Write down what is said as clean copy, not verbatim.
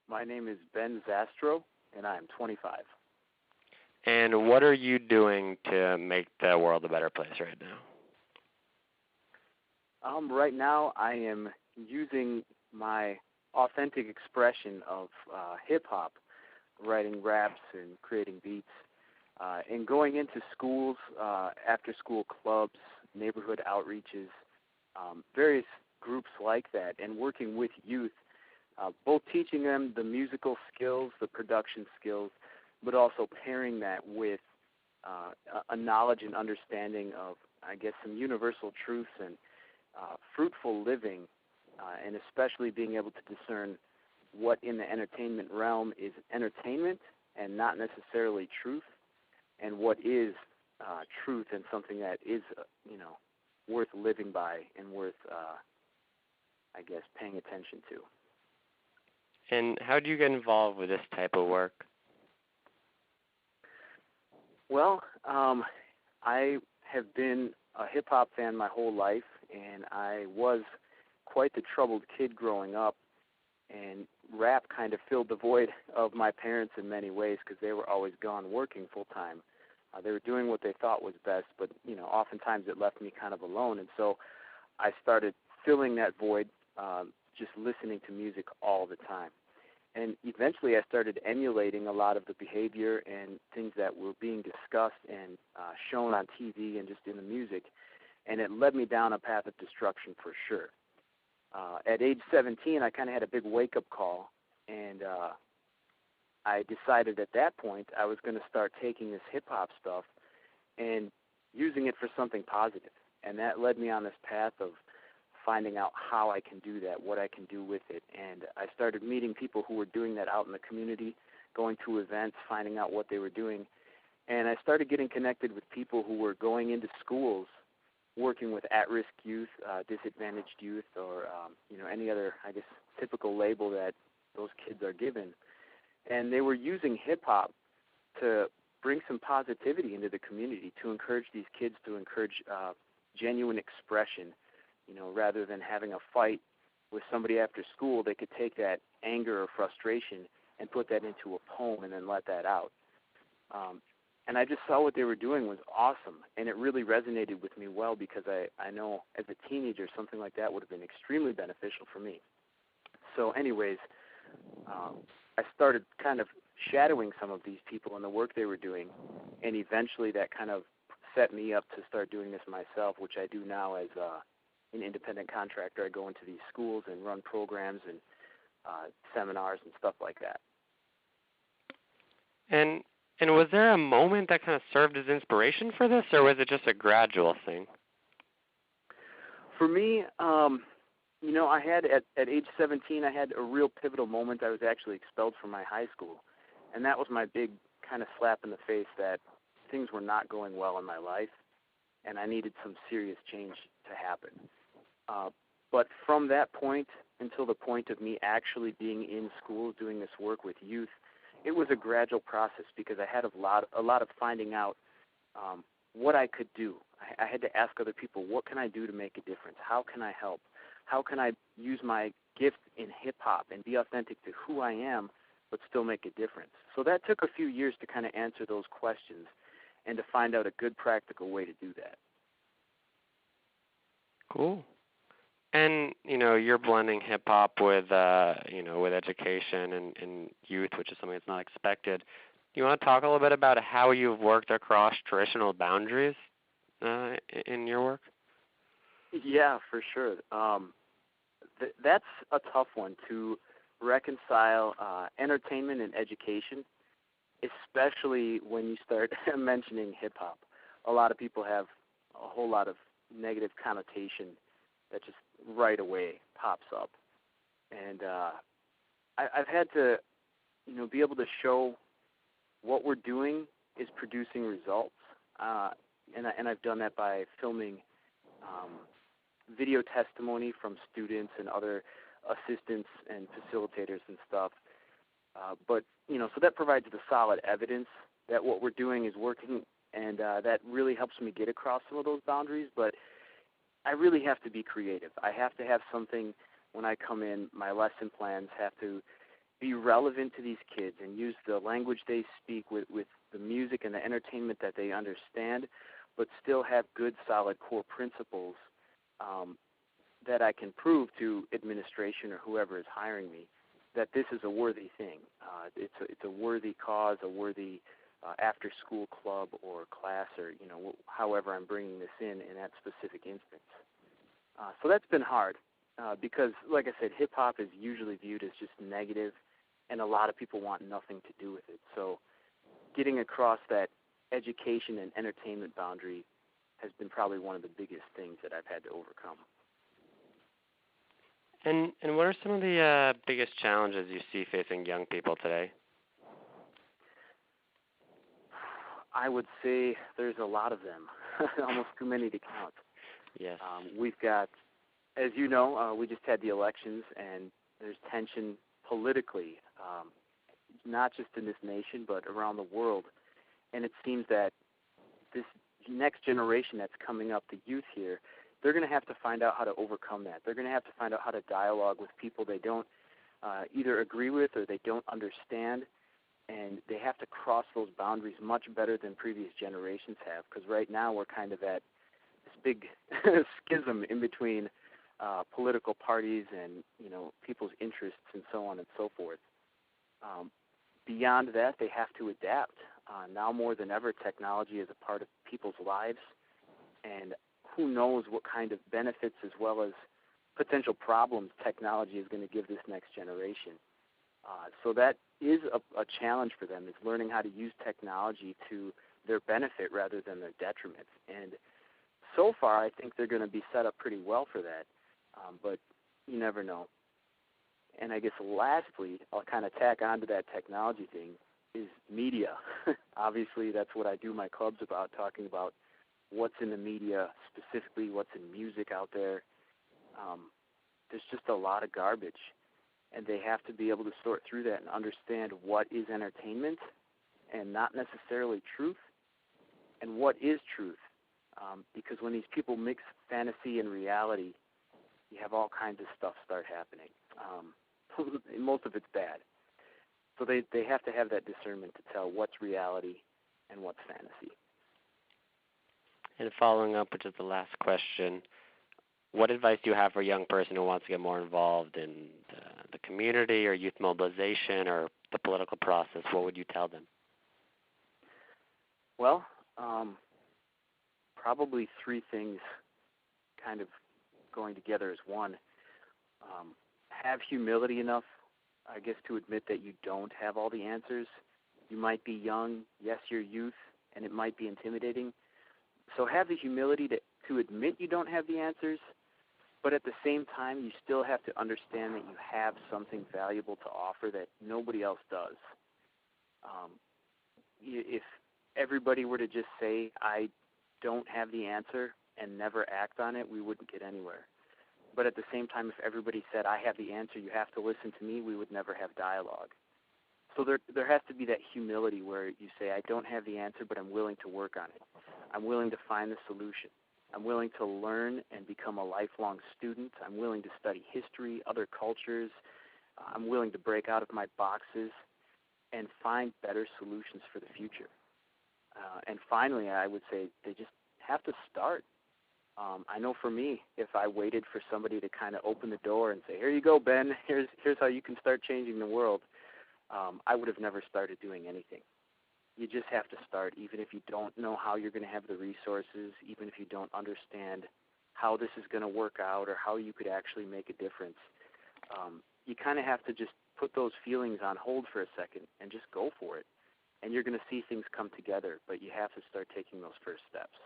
My name is Ben Zastrow, and I am 25. And what are you doing to make the world a better place right now? Right now, I am using my authentic expression of hip-hop, writing raps and creating beats, and going into schools, after-school clubs, neighborhood outreaches, various groups like that, and working with youth, both teaching them the musical skills, the production skills, but also pairing that with a knowledge and understanding of, I guess, some universal truths and fruitful living, and especially being able to discern what in the entertainment realm is entertainment and not necessarily truth, and what is truth and something that is, worth living by and worth, I guess, paying attention to. And how do you get involved with this type of work? Well, I have been a hip-hop fan my whole life, and I was quite the troubled kid growing up, and rap kind of filled the void of my parents in many ways because they were always gone working full-time. They were doing what they thought was best, but, oftentimes it left me kind of alone, and so I started filling that void just listening to music all the time. And eventually I started emulating a lot of the behavior and things that were being discussed and shown on TV and just in the music, and it led me down a path of destruction for sure. At age 17, I kind of had a big wake-up call, and I decided at that point I was going to start taking this hip-hop stuff and using it for something positive, and that led me on this path of finding out how I can do that, what I can do with it. And I started meeting people who were doing that out in the community, going to events, finding out what they were doing. And I started getting connected with people who were going into schools, working with at-risk youth, disadvantaged youth, or any other, I guess, typical label that those kids are given. And they were using hip-hop to bring some positivity into the community, to encourage these kids, to encourage genuine expression. Rather than having a fight with somebody after school, they could take that anger or frustration and put that into a poem and then let that out. And I just saw what they were doing was awesome, and it really resonated with me well because I know as a teenager something like that would have been extremely beneficial for me. So anyways, I started kind of shadowing some of these people and the work they were doing, and eventually that kind of set me up to start doing this myself, which I do now as an independent contractor. I go into these schools and run programs and seminars and stuff like that. And was there a moment that kind of served as inspiration for this, or was it just a gradual thing? For me, I had at age 17, I had a real pivotal moment. I was actually expelled from my high school, and that was my big kind of slap in the face that things were not going well in my life, and I needed some serious change to happen. But from that point until the point of me actually being in school doing this work with youth, it was a gradual process because I had a lot of finding out what I could do. I had to ask other people, what can I do to make a difference? How can I help? How can I use my gift in hip-hop and be authentic to who I am but still make a difference? So that took a few years to kind of answer those questions and to find out a good practical way to do that. Cool. And, you're blending hip-hop with, with education and youth, which is something that's not expected. Do you want to talk a little bit about how you've worked across traditional boundaries in your work? Yeah, for sure. That's a tough one to reconcile entertainment and education, especially when you start mentioning hip-hop. A lot of people have a whole lot of negative connotation that just right away pops up. And I've had to, be able to show what we're doing is producing results. And I've done that by filming video testimony from students and other assistants and facilitators and stuff. But so that provides the solid evidence that what we're doing is working, and that really helps me get across some of those boundaries. But I really have to be creative. I have to have something when I come in. My lesson plans have to be relevant to these kids and use the language they speak with the music and the entertainment that they understand, but still have good, solid core principles that I can prove to administration or whoever is hiring me that this is a worthy thing. It's a worthy cause, a worthy after-school club or class, or however I'm bringing this in that specific instance. So that's been hard because, like I said, hip-hop is usually viewed as just negative, and a lot of people want nothing to do with it. So getting across that education and entertainment boundary has been probably one of the biggest things that I've had to overcome. And what are some of the biggest challenges you see facing young people today? I would say there's a lot of them, almost too many to count. Yes. We've got, as you know, we just had the elections, and there's tension politically, not just in this nation, but around the world. And it seems that this next generation that's coming up, the youth here, they're going to have to find out how to overcome that. They're going to have to find out how to dialogue with people they don't either agree with or they don't understand, and they have to cross those boundaries much better than previous generations have, because right now we're kind of at this big schism in between political parties and people's interests and so on and so forth. Beyond that, they have to adapt. Now more than ever, technology is a part of people's lives, and who knows what kind of benefits as well as potential problems technology is going to give this next generation. So that is a challenge for them, is learning how to use technology to their benefit rather than their detriment. And so far, I think they're going to be set up pretty well for that, but you never know. And I guess lastly, I'll kind of tack on to that technology thing, is media. Obviously, that's what I do my clubs about, talking about what's in the media, specifically what's in music out there. There's just a lot of garbage, and they have to be able to sort through that and understand what is entertainment and not necessarily truth, and what is truth. Because when these people mix fantasy and reality, you have all kinds of stuff start happening. Most of it's bad. So they have to have that discernment to tell what's reality and what's fantasy. And following up, which is the last question, what advice do you have for a young person who wants to get more involved in the community or youth mobilization or the political process? What would you tell them? Well, probably three things kind of going together as one. Have humility enough, I guess, to admit that you don't have all the answers. You might be young, yes, you're youth, and it might be intimidating. So have the humility to admit you don't have the answers, but at the same time, you still have to understand that you have something valuable to offer that nobody else does. If everybody were to just say, I don't have the answer, and never act on it, we wouldn't get anywhere. But at the same time, if everybody said, I have the answer, you have to listen to me, we would never have dialogue. So there has to be that humility where you say, I don't have the answer, but I'm willing to work on it. I'm willing to find the solution. I'm willing to learn and become a lifelong student. I'm willing to study history, other cultures. I'm willing to break out of my boxes and find better solutions for the future. And finally, I would say they just have to start. I know for me, if I waited for somebody to kind of open the door and say, here you go, Ben, here's how you can start changing the world, I would have never started doing anything. You just have to start, even if you don't know how you're going to have the resources, even if you don't understand how this is going to work out or how you could actually make a difference. You kind of have to just put those feelings on hold for a second and just go for it. And you're going to see things come together, but you have to start taking those first steps.